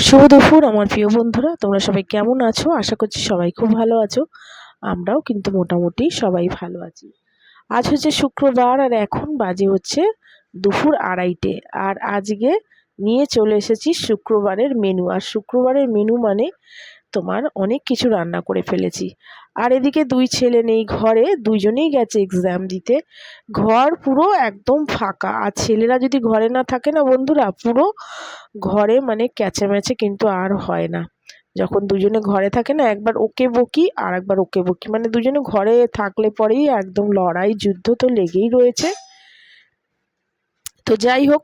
শুভ দুপুর আমার প্রিয় বন্ধুরা, তোমরা সবাই কেমন আছো? আশা করছি সবাই খুব ভালো আছো। আমরাও কিন্তু মোটামুটি সবাই ভালো আছি। আজ হচ্ছে শুক্রবার আর এখন বাজে হচ্ছে দুপুর 2:30। আর আজকে নিয়ে চলে এসেছি শুক্রবারের মেনু। আর শুক্রবারের মেনু মানে তোমার অনেক কিছু রান্না করে ফেলেছি। আর এদিকে দুই ছেলে নেই ঘরে, দুইজনেই গেছে এক্সাম দিতে। ঘর পুরো একদম ফাঁকা। আর ছেলেরা যদি ঘরে না থাকে না বন্ধুরা, পুরো ঘরে মানে ক্যাচেম্যাচে কিন্তু আর হয় না। যখন দুজনে ঘরে থাকে না, একবার ওকে বকি আর একবার ওকে বকি, মানে দুজনে ঘরে থাকলে পরেই একদম লড়াই যুদ্ধ তো লেগেই রয়েছে। তো যাই হোক,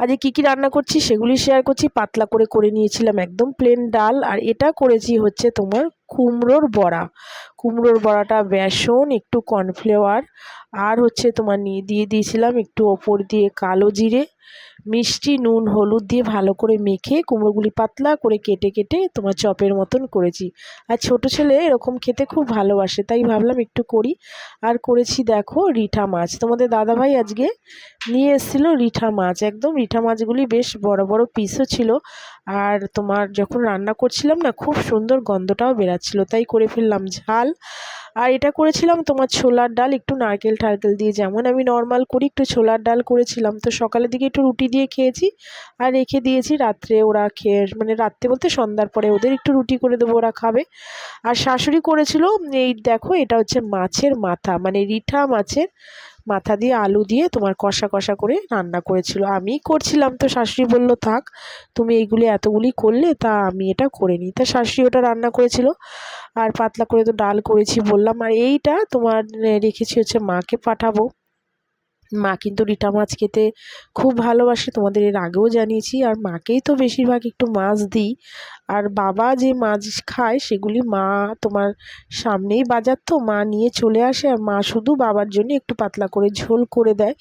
আজকে কী কী রান্না করছি সেগুলি শেয়ার করছি। পাতলা করে করে নিয়েছিলাম একদম প্লেন ডাল, আর এটা করেছি হচ্ছে তোমার কুমড়োর বড়া। কুমড়োর বড়াটা বেসন, একটু কর্নফ্লাওয়ার, আর হচ্ছে তোমার দিয়ে দিয়েছিলাম একটু ওপর দিয়ে কালো জিরে, মিষ্টি, নুন, হলুদ দিয়ে ভালো করে মেখে কুমড়োগুলি পাতলা করে কেটে কেটে তোমার চপের মতন করেছি। আর ছোটো ছেলে এরকম খেতে খুব ভালোবাসে, তাই ভাবলাম একটু করি। আর করেছি দেখো রিঠা মাছ, তোমাদের দাদাভাই আজকে নিয়ে এসেছিলো রিঠা মাছ। একদম রিঠা মাছগুলি বেশ বড় বড় পিসও ছিল। আর তোমার যখন রান্না করছিলাম না, খুব সুন্দর গন্ধটাও বেরাচ্ছিলো, তাই করে ফেললাম ঝাল। আর এটা করেছিলাম তোমার ছোলার ডাল, একটু নারকেল টারকেল দিয়ে, যেমন আমি নর্মাল করি একটু ছোলার ডাল করেছিলাম। তো সকালের দিকে একটু রুটি দিয়ে খেয়েছি আর রেখে দিয়েছি, রাত্রে ওরা খেয়ে, মানে রাত্রে বলতে সন্ধ্যার পরে ওদের একটু রুটি করে দেবো, ওরা খাবে। আর শাশুড়ি করেছিল এই দেখো, এটা হচ্ছে মাছের মাথা, মানে রিঠা মাছের মাথা দিয়ে আলু দিয়ে তোমার কষা কষা করে রান্না করেছিল। আমি করছিলাম, তো শাশুড়ি বলল থাক, তুমি এইগুলি এতগুলি করলে, তা আমি এটা করে নিই। তা শাশুড়ি ওটা রান্না করেছিল। আর পাতলা করে তো ডাল করেছি বললাম। আর এইটা তোমার রেখেছি হচ্ছে মাকে পাঠাবো। মা কিন্তু রিঠা মাছ খেতে খুব ভালোবাসে, তোমাদের এর আগেও জানিয়েছি। আর মাকেই তো বেশিরভাগ একটু মাছ দিই। আর বাবা যে মাছ খায় সেগুলি মা তোমার সামনেই বাজার, তো মা নিয়ে চলে আসে, আর মা শুধু বাবার জন্য একটু পাতলা করে ঝোল করে দেয়।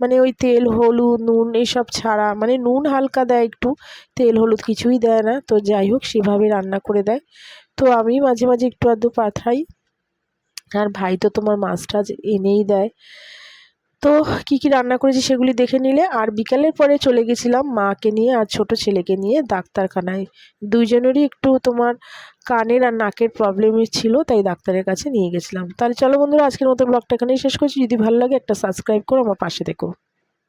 মানে ওই তেল হলুদ নুন এসব ছাড়া, মানে নুন হালকা দেয় একটু, তেল হলুদ কিছুই দেয় না। তো যাই হোক, সেভাবে রান্না করে দেয়। তো আমি মাঝে মাঝে একটু আধটু পাঠাই। আর ভাই তো তোমার মাছ টাছ এনেই দেয়। তো কী কী রান্না করেছি সেগুলি দেখে নিলে। আর বিকালের পরে চলে গেছিলাম মাকে নিয়ে আর ছোট ছেলেকে নিয়ে ডাক্তারখানায়। দুইজনেরই একটু তোমার কানের আর নাকের প্রবলেমই ছিল, তাই ডাক্তারের কাছে নিয়ে গেছিলাম। তাহলে চলো বন্ধুরা, আজকের মতো ব্লগটা এখানেই শেষ করছি। যদি ভালো লাগে একটা সাবস্ক্রাইব করো, আমার পাশে থেকো।